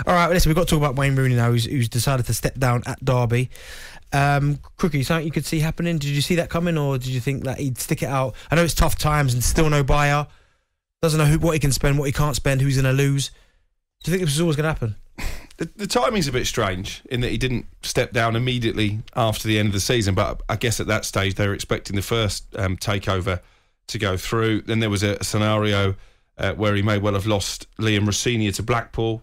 All right, listen, we've got to talk about Wayne Rooney now, who's decided to step down at Derby. Crookie, something you could see happening? Did you see that coming, or did you think that he'd stick it out? I know it's tough times and still no buyer. Doesn't know what he can spend, what he can't spend, who's going to lose. Do you think this was always going to happen? The timing's a bit strange in that he didn't step down immediately after the end of the season, but I guess at that stage they were expecting the first takeover to go through. Then there was a scenario where he may well have lost Liam Rosenior to Blackpool.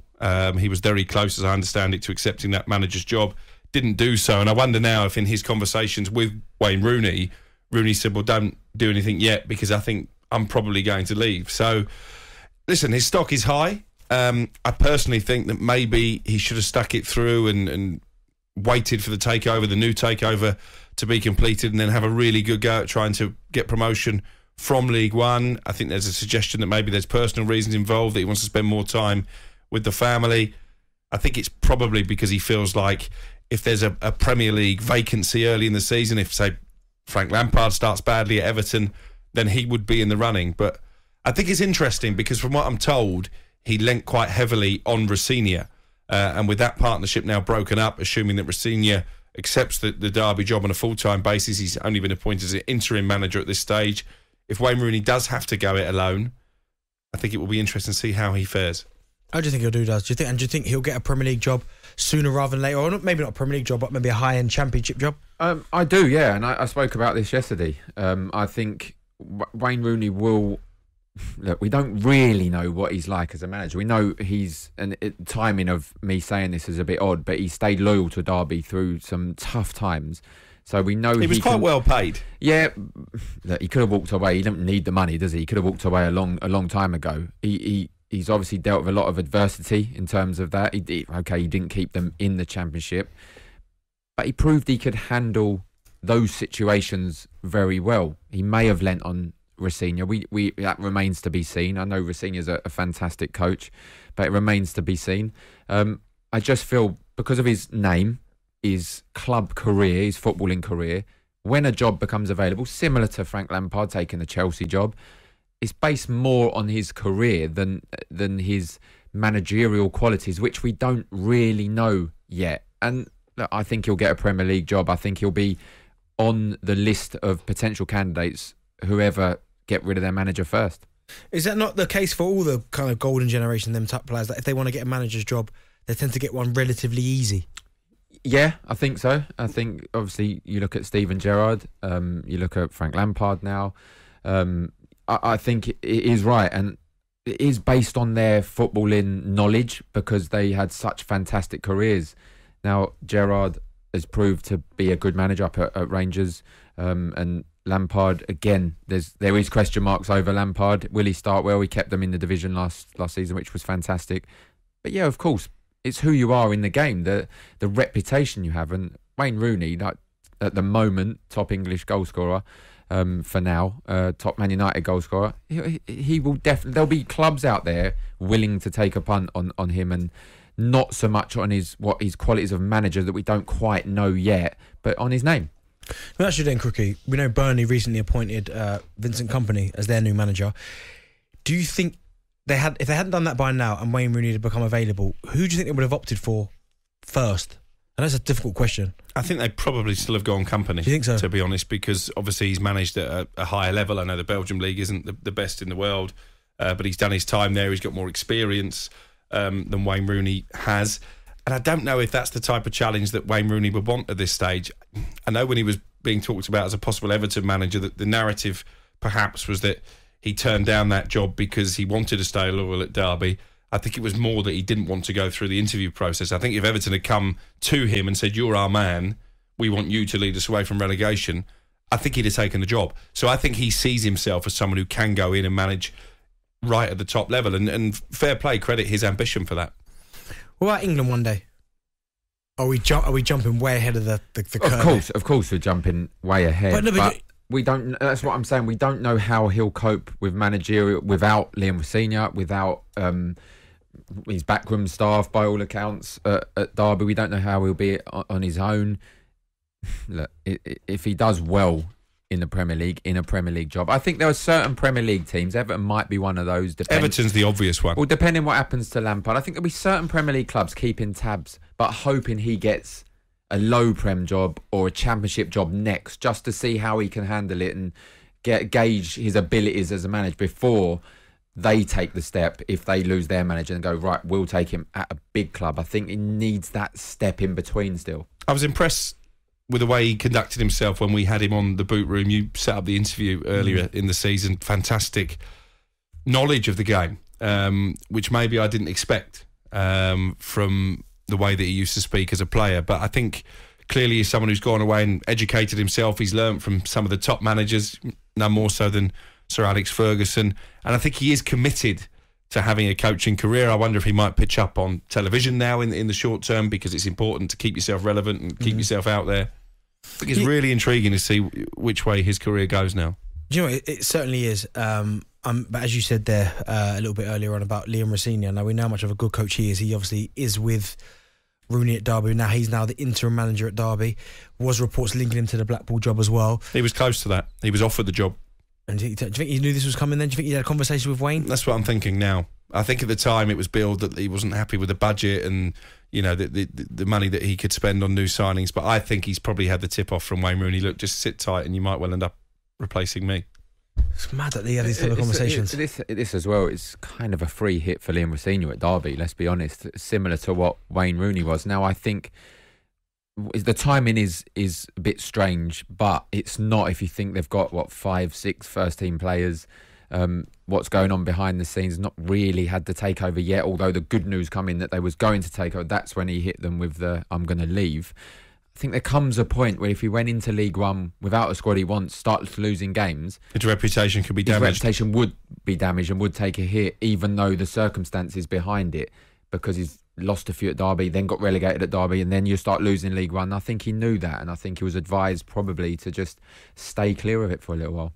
He was very close, as I understand it, to accepting that manager's job. Didn't do so, and I wonder now if in his conversations with Wayne Rooney, Rooney said, well, don't do anything yet because I think I'm probably going to leave. So, listen, his stock is high. I personally think that maybe he should have stuck it through and waited for the takeover, the new takeover, to be completed and then have a really good go at trying to get promotion from League One. I think there's a suggestion that maybe there's personal reasons involved, that he wants to spend more time with the family. I think it's probably because he feels like if there's a Premier League vacancy early in the season, if, say, Frank Lampard starts badly at Everton, then he would be in the running. But I think it's interesting because from what I'm told, he lent quite heavily on Rosenior. And with that partnership now broken up, assuming that Rosenior accepts the Derby job on a full-time basis, he's only been appointed as an interim manager at this stage. If Wayne Rooney does have to go it alone, I think it will be interesting to see how he fares. How do you think he'll do, Daz? Do you think he'll get a Premier League job sooner rather than later? Or maybe not a Premier League job, but maybe a high-end Championship job? I do, yeah, and I spoke about this yesterday. I think Wayne Rooney will... Look, we don't really know what he's like as a manager. We know timing of me saying this is a bit odd, but he stayed loyal to Derby through some tough times. So we know he was quite well paid. Yeah, look, he could have walked away. He doesn't need the money, does he? He could have walked away a long time ago. He's obviously dealt with a lot of adversity in terms of that. He didn't keep them in the Championship, but he proved he could handle those situations very well. He may have lent on Rosenior. We that remains to be seen. I know Rosenior's a fantastic coach, but it remains to be seen. I just feel because of his name, his club career, his footballing career, when a job becomes available, similar to Frank Lampard taking the Chelsea job, it's based more on his career than his managerial qualities, which we don't really know yet. And look, I think he'll get a Premier League job. I think he'll be on the list of potential candidates, whoever get rid of their manager first. Is that not the case for all the kind of golden generation, them type players, that if they want to get a manager's job, they tend to get one relatively easy? Yeah, I think so. I think, obviously, you look at Steven Gerrard, you look at Frank Lampard now. I think it is right, and it is based on their footballing knowledge because they had such fantastic careers. Now, Gerrard has proved to be a good manager up at Rangers, and Lampard, again, there is question marks over Lampard. Will he start well? He kept them in the division last season, which was fantastic. But yeah, of course, it's who you are in the game, the reputation you have. And Wayne Rooney, like, at the moment, top English goalscorer for now, top Man United goalscorer. He will definitely. There'll be clubs out there willing to take a punt on him, and not so much on his qualities of manager that we don't quite know yet, but on his name. Well, actually then, Crookie, we know Burnley recently appointed Vincent Kompany as their new manager. Do you think if they hadn't done that by now and Wayne Rooney had become available, who do you think they would have opted for first? I know it's a difficult question. I think they probably still have gone Kompany. Do you think so? To be honest, because obviously he's managed at a higher level. I know the Belgium League isn't the best in the world, but he's done his time there. He's got more experience than Wayne Rooney has. And I don't know if that's the type of challenge that Wayne Rooney would want at this stage. I know when he was being talked about as a possible Everton manager, that the narrative perhaps was that he turned down that job because he wanted to stay loyal at Derby. I think it was more that he didn't want to go through the interview process. I think if Everton had come to him and said, "You're our man, we want you to lead us away from relegation," I think he'd have taken the job. So I think he sees himself as someone who can go in and manage right at the top level. And fair play, credit his ambition for that. What about England one day? Are we jumping way ahead of the curve? Of course, we're jumping way ahead. But we don't. That's what I'm saying. We don't know how he'll cope with managerial without Liam Rosenior, without his backroom staff. By all accounts, at Derby, we don't know how he'll be on his own. Look, if he does well in the Premier League, in a Premier League job. I think there are certain Premier League teams, Everton might be one of those. Everton's the obvious one. Well, depending what happens to Lampard, I think there'll be certain Premier League clubs keeping tabs, but hoping he gets a low Prem job or a Championship job next, just to see how he can handle it and gauge his abilities as a manager before they take the step, if they lose their manager, and go, right, we'll take him at a big club. I think he needs that step in between still. I was impressed with the way he conducted himself when we had him on the boot room. You set up the interview earlier in the season. Fantastic knowledge of the game, which maybe I didn't expect from the way that he used to speak as a player. But I think clearly he's someone who's gone away and educated himself. He's learnt from some of the top managers, no more so than Sir Alex Ferguson. And I think he is committed to having a coaching career. I wonder if he might pitch up on television now in the short term, because it's important to keep yourself relevant and keep yourself out there. I think it's really intriguing to see which way his career goes now. Do you know what? It certainly is. But as you said there a little bit earlier on about Liam Rosenior, now we know how much of a good coach he is. He obviously is with Rooney at Derby. Now he's now the interim manager at Derby. Was reports linking him to the Blackpool job as well. He was close to that. He was offered the job. And do you think he knew this was coming then? Do you think he had a conversation with Wayne? That's what I'm thinking now. I think at the time it was billed that he wasn't happy with the budget and, you know, the money that he could spend on new signings. But I think he's probably had the tip off from Wayne Rooney. Look, just sit tight and you might well end up replacing me. It's mad that they had these kind of conversations. This as well, it's kind of a free hit for Liam Rosenior at Derby, let's be honest. Similar to what Wayne Rooney was. Now, I think the timing is a bit strange, but it's not if you think they've got, 5, 6 first-team players. What's going on behind the scenes, not really had the takeover yet, although the good news coming that they was going to take over, that's when he hit them with the I'm going to leave. I think there comes a point where if he went into League One without a squad he wants, starts losing games, his reputation could be damaged. His reputation would be damaged and would take a hit, even though the circumstances behind it, because he's lost a few at Derby, then got relegated at Derby, and then you start losing League One. I think he knew that, and I think he was advised probably to just stay clear of it for a little while.